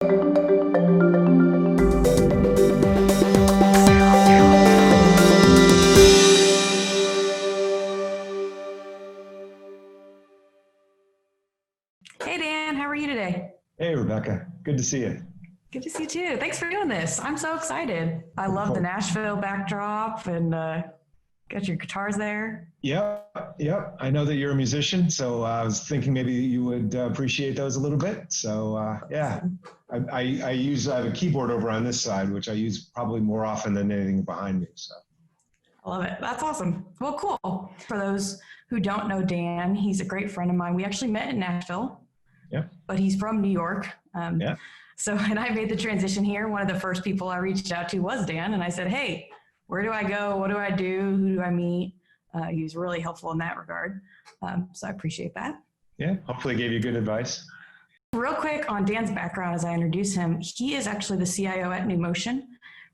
Hey, Dan, how are you today? Hey, Rebecca. Good to see you. Good to see you too. Thanks for doing this. I'm so excited. I love the Nashville backdrop and got your guitars there. Yep. I know that you're a musician, so I was thinking maybe you would appreciate those a little bit. So yeah, I have a keyboard over on this side, which I use probably more often than anything behind me. So I love it. That's awesome. Well, cool. For those who don't know Dan, he's a great friend of mine. We actually met in Nashville. Yeah. But he's from New York. Yeah. So, and I made the transition here. One of the first people I reached out to was Dan. And I said, hey, where do I go? What do I do? Who do I meet? He was really helpful in that regard. So I appreciate that. Yeah. Hopefully gave you good advice. Real quick on Dan's background as I introduce him, he is actually the CIO at NewMotion.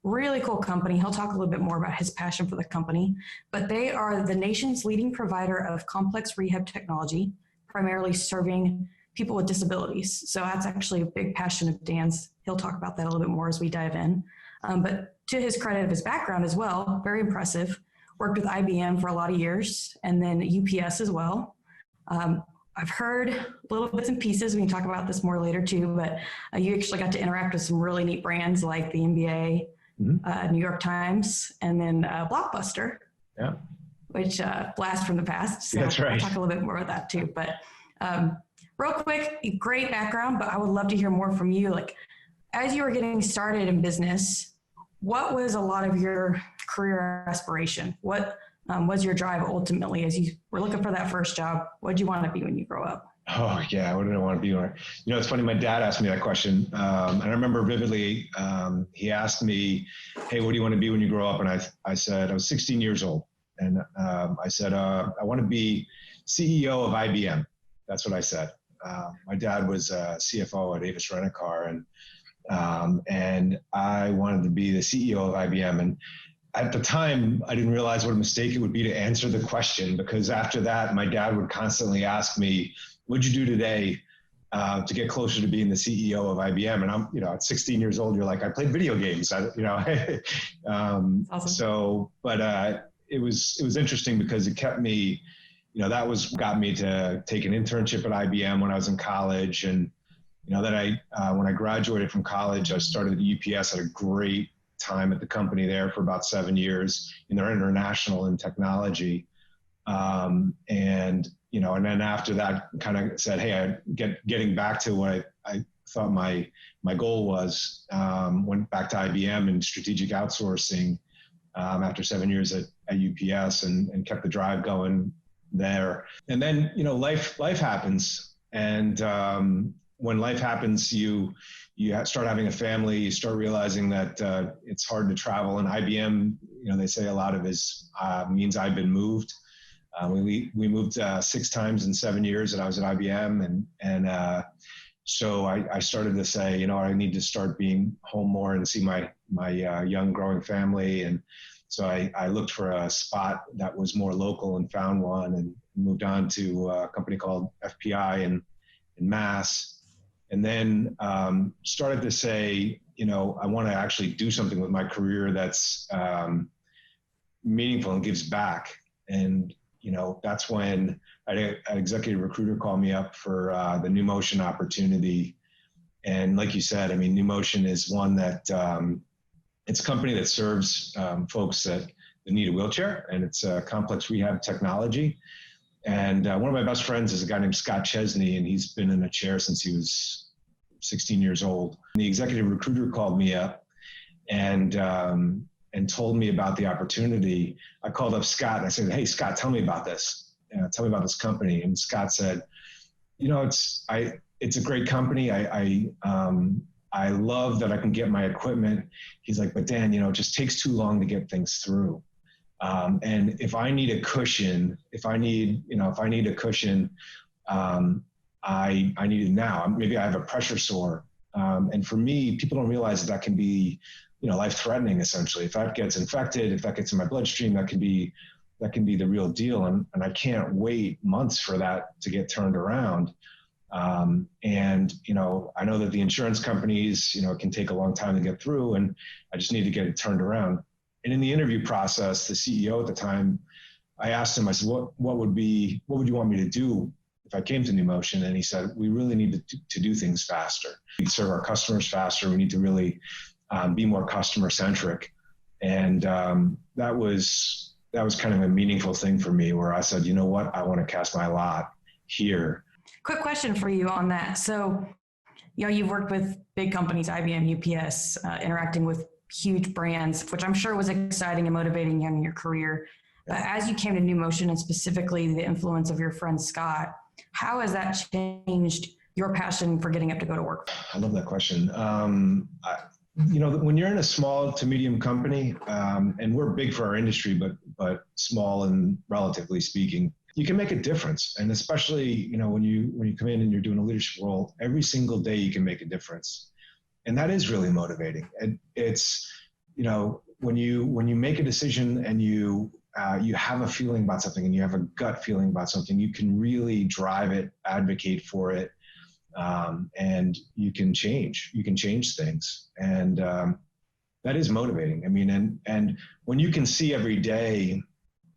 Really cool company. He'll talk a little bit more about his passion for the company, but they are the nation's leading provider of complex rehab technology, primarily serving people with disabilities. So that's actually a big passion of Dan's. He'll talk about that a little bit more as we dive in. But to his credit of his background as well, very impressive. Worked with IBM for a lot of years and then UPS as well. I've heard little bits and pieces. We can talk about this more later too, but you actually got to interact with some really neat brands like the NBA, New York Times, and then Blockbuster, which blast from the past. So that's right. I'll talk a little bit more about that too. But real quick, great background, but I would love to hear more from you. Like, as you were getting started in business, what was a lot of your career aspiration? What was your drive ultimately as you were looking for that first job? What did you want to be when you grow up? Oh yeah, what did I want to be? It's funny. My dad asked me that question, and I remember vividly. He asked me, "Hey, what do you want to be when you grow up?" And I said I was 16 years old, and I said I want to be CEO of IBM. That's what I said. My dad was a CFO at Avis Rent-A-Car, and I wanted to be the CEO of IBM. And at the time, I didn't realize what a mistake it would be to answer the question, because after that, my dad would constantly ask me, "What'd you do today to get closer to being the CEO of IBM?" And I'm, at 16 years old, you're like, I played video games, Awesome. So, but it was interesting because it kept me. That got me to take an internship at IBM when I was in college. And, then when I graduated from college, I started at UPS, had a great time at the company there for about 7 years, and they're international in technology. And then after that kind of said, hey, getting back to what I thought my goal was, went back to IBM and strategic outsourcing after 7 years at UPS and kept the drive going there. And then, life happens. And when life happens, you start having a family, you start realizing that it's hard to travel. And IBM, they say a lot of it means I've been moved. We moved 6 times in 7 years that I was at IBM. And so I started to say, I need to start being home more and see my young growing family. And so I looked for a spot that was more local and found one, and moved on to a company called FPI in Mass. And then started to say, I want to actually do something with my career that's meaningful and gives back. And, that's when an executive recruiter called me up for the NewMotion opportunity. And like you said, NewMotion is one that it's a company that serves folks that need a wheelchair, and it's a complex rehab technology. And one of my best friends is a guy named Scott Chesney, and he's been in a chair since he was 16 years old. And the executive recruiter called me up and told me about the opportunity. I called up Scott and I said, "Hey, Scott, tell me about this. Tell me about this company." And Scott said, "It's a great company. I love that I can get my equipment." He's like, "But Dan, it just takes too long to get things through. And if I need a cushion, I need it now. Maybe I have a pressure sore." And for me, people don't realize that can be, life-threatening essentially. If that gets infected, if that gets in my bloodstream, that can be the real deal. And I can't wait months for that to get turned around. And, I know that the insurance companies, it can take a long time to get through, and I just need to get it turned around. And in the interview process, the CEO at the time, I asked him, I said, what would you want me to do if I came to NewMotion? And he said, we really need to do things faster. We need to serve our customers faster. We need to really be more customer centric. And that was kind of a meaningful thing for me, where I said, you know what, I want to cast my lot here. Quick question for you on that. So, you've worked with big companies, IBM, UPS, interacting with huge brands, which I'm sure was exciting and motivating in your career. But as you came to NewMotion, and specifically the influence of your friend Scott, how has that changed your passion for getting up to go to work? I love that question. When you're in a small to medium company, and we're big for our industry, but small and relatively speaking, you can make a difference. And especially, when you come in and you're doing a leadership role, every single day you can make a difference. And that is really motivating. And it's, when you make a decision and you have a feeling about something, and you have a gut feeling about something, you can really drive it, advocate for it. And you can change things. And that is motivating. I mean, and when you can see every day,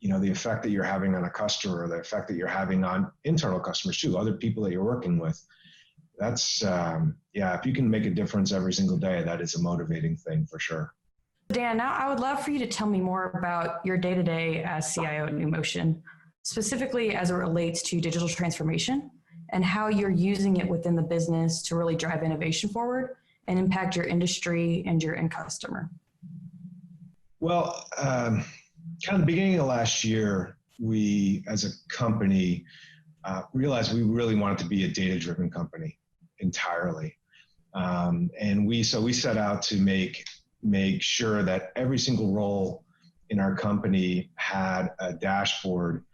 the effect that you're having on a customer, or the effect that you're having on internal customers too, other people that you're working with, that's, if you can make a difference every single day, that is a motivating thing for sure. Dan, now I would love for you to tell me more about your day-to-day as CIO at NewMotion, specifically as it relates to digital transformation and how you're using it within the business to really drive innovation forward and impact your industry and your end customer. Well, kind of the beginning of last year, we, as a company, realized we really wanted to be a data-driven company entirely. And we set out to make sure that every single role in our company had a dashboard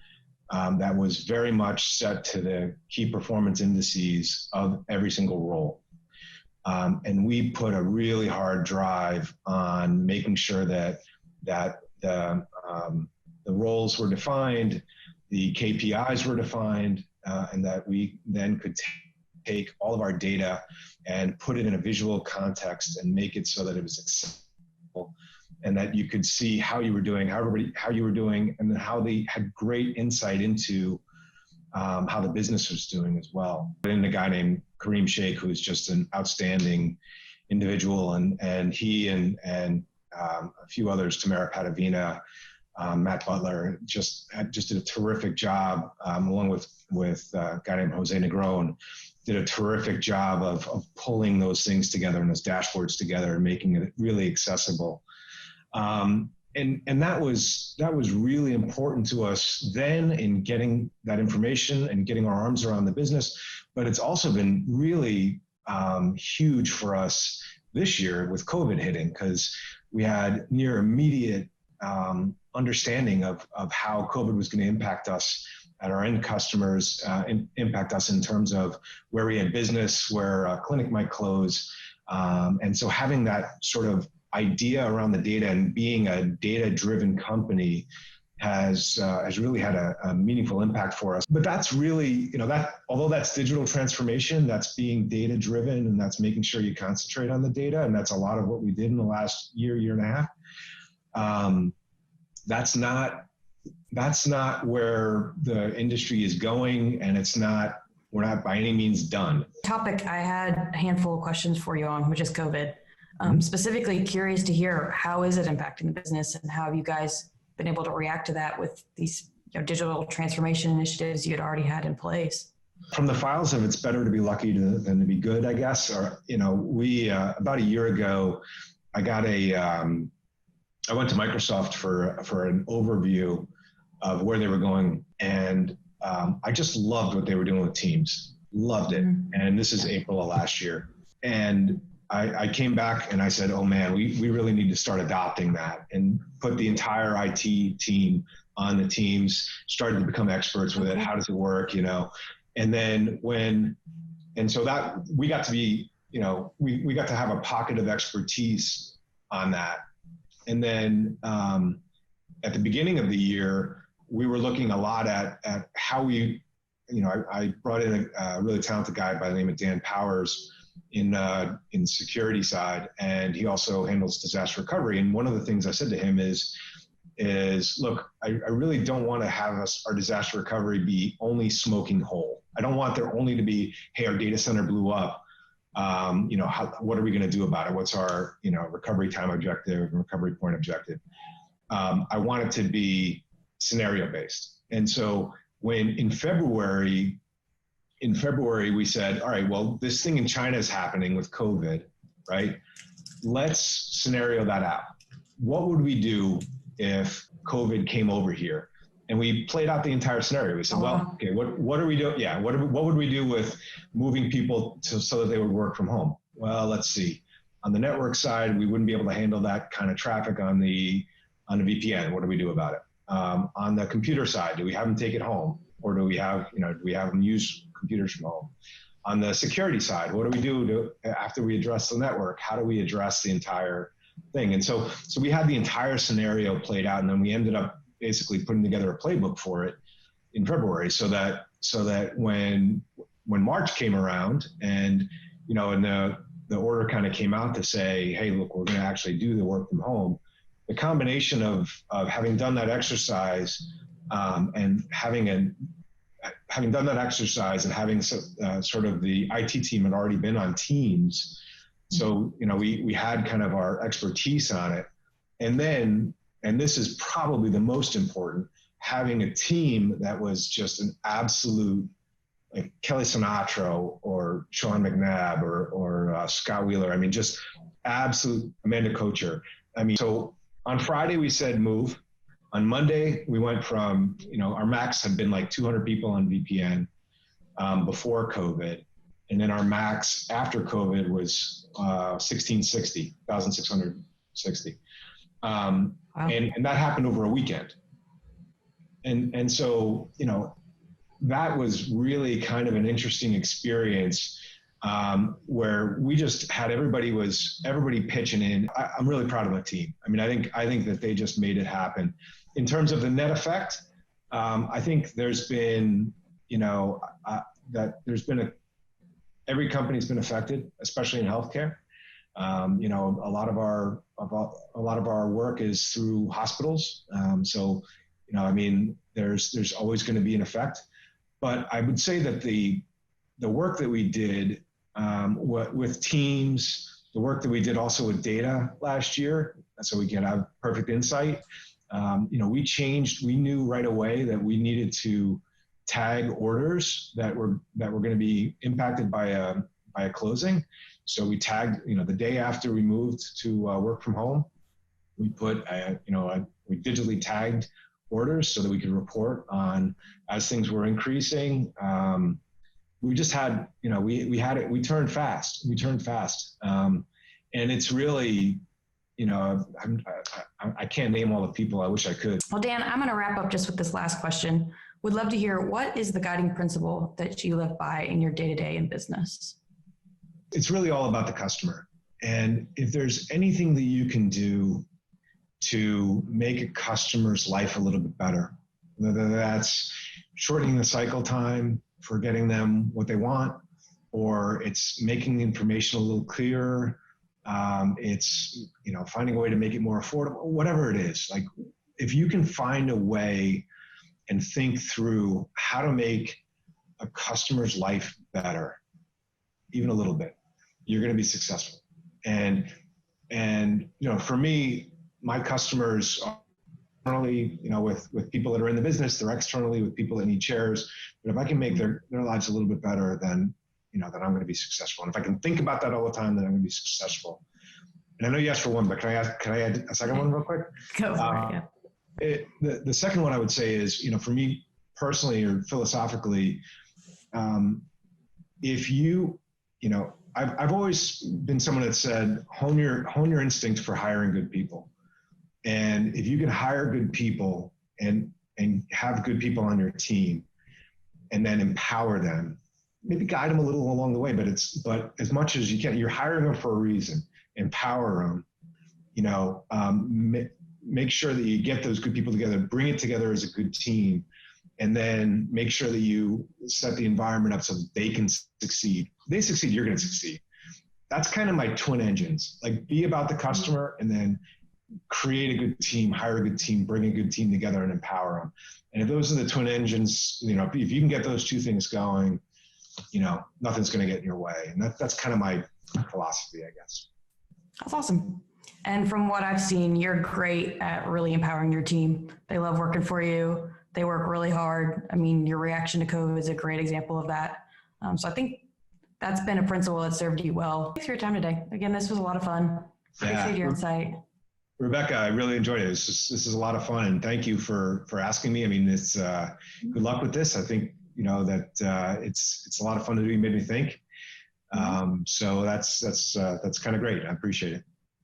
that was very much set to the key performance indices of every single role. And we put a really hard drive on making sure that the roles were defined, the KPIs were defined, and that we then could take all of our data and put it in a visual context and make it so that it was accessible, and that you could see how you were doing, how you were doing, and then how they had great insight into how the business was doing as well. And a guy named Kareem Sheikh, who is just an outstanding individual, and he and a few others, Tamara Padavina, Matt Butler, just did a terrific job, along with a guy named Jose Negron, did a terrific job of pulling those things together and those dashboards together and making it really accessible. And that was really important to us then in getting that information and getting our arms around the business. But it's also been really huge for us this year with COVID hitting, because we had near immediate understanding of how COVID was going to impact us at our end customers, impact us in terms of where we had business, where a clinic might close. And so having that sort of idea around the data and being a data-driven company has really had a meaningful impact for us. But that's really, that although that's digital transformation, that's being data-driven, and that's making sure you concentrate on the data. And that's a lot of what we did in the last year and a half. That's not where the industry is going, and we're not by any means done. Topic I had a handful of questions for you on, which is COVID. Specifically curious to hear, how is it impacting the business, and how have you guys been able to react to that with these digital transformation initiatives you had already had in place? From the files of it's better to be lucky than to be good, I guess. Or, we, about a year ago, I went to Microsoft for an overview of where they were going. And I just loved what they were doing with Teams. Loved it. And this is April of last year. And I came back and I said, oh man, we really need to start adopting that, and put the entire IT team on the Teams, started to become experts with it. How does it work? And then so that we got to be, we got to have a pocket of expertise on that. And then at the beginning of the year, we were looking a lot at how we I brought in a really talented guy by the name of Dan Powers in security side, and he also handles disaster recovery. And one of the things I said to him is look, I really don't want to have our disaster recovery be only smoking whole. I don't want there only to be, hey, our data center blew up. What are we going to do about it? What's our, recovery time objective and recovery point objective? I want it to be scenario based. And so when in February, we said, all right, well, this thing in China is happening with COVID, right? Let's scenario that out. What would we do if COVID came over here? And we played out the entire scenario. We said, well, okay, what are we doing? Yeah, what would we do with moving people so that they would work from home? Well, let's see. On the network side, we wouldn't be able to handle that kind of traffic on the VPN. What do we do about it? On the computer side, do we have them take it home, or do we have them use computers from home? On the security side, what do we do after we address the network? How do we address the entire thing? And so we had the entire scenario played out, and then we ended up basically putting together a playbook for it in February, so that when March came around, and the order kind of came out to say, hey, look, we're going to actually do the work from home. The combination of having done that exercise and having done that exercise and having sort of the IT team had already been on Teams, so we had kind of our expertise on it, and then, and this is probably the most important, having a team that was just an absolute, like Kelly Sinatra or Sean McNabb or Scott Wheeler. I mean, just absolute Amanda Kocher. I mean, so on Friday we said move. On Monday we went from, our max had been like 200 people on VPN before COVID. And then our max after COVID was 1,660. Wow. And that happened over a weekend. And so, that was really kind of an interesting experience where we just had everybody pitching in. I'm really proud of my team. I mean, I think that they just made it happen. In terms of the net effect, I think there's been, every company's been affected, especially in healthcare. A lot of our work is through hospitals. There's always going to be an effect. But I would say that the work that we did with teams, the work that we did also with data last year, so we can have perfect insight. We knew right away that we needed to tag orders that were going to be impacted by a closing. So we tagged, the day after we moved to work from home, we put, we digitally tagged orders so that we could report on as things were increasing. We just had, we turned fast. And it's really, I can't name all the people. I wish I could. Well, Dan, I'm going to wrap up just with this last question. Would love to hear, what is the guiding principle that you live by in your day-to-day in business? It's really all about the customer. And if there's anything that you can do to make a customer's life a little bit better, whether that's shortening the cycle time for getting them what they want, or it's making the information a little clearer, it's, finding a way to make it more affordable, whatever it is. Like, if you can find a way and think through how to make a customer's life better, even a little bit, you're going to be successful. And for me, my customers are internally, with people that are in the business, they're externally with people that need chairs. But if I can make their lives a little bit better, then then I'm going to be successful. And if I can think about that all the time, then I'm going to be successful. And I know you asked for one, but can I add a second one real quick? Go for it, yeah. The second one I would say is, for me personally or philosophically, if I've always been someone that said, hone your instinct for hiring good people. And if you can hire good people and have good people on your team and then empower them, maybe guide them a little along the way, but as much as you can, you're hiring them for a reason, empower them, make sure that you get those good people together, bring it together as a good team. and then make sure that you set the environment up so that they can succeed. If they succeed, you're going to succeed. That's kind of my twin engines. Like, be about the customer, and then create a good team, hire a good team, bring a good team together and empower them. And if those are the twin engines, if you can get those two things going, nothing's going to get in your way. And that's kind of my philosophy, I guess. That's awesome. And from what I've seen, you're great at really empowering your team. They love working for you. They work really hard. I mean, your reaction to COVID is a great example of that. So I think that's been a principle that served you well. Thanks for your time today. Again, this was a lot of fun. Appreciate your insight. Rebecca, I really enjoyed it. This is a lot of fun, and thank you for asking me. I mean, it's good luck with this. I think that it's a lot of fun to do. You made me think. So that's kind of great. I appreciate it.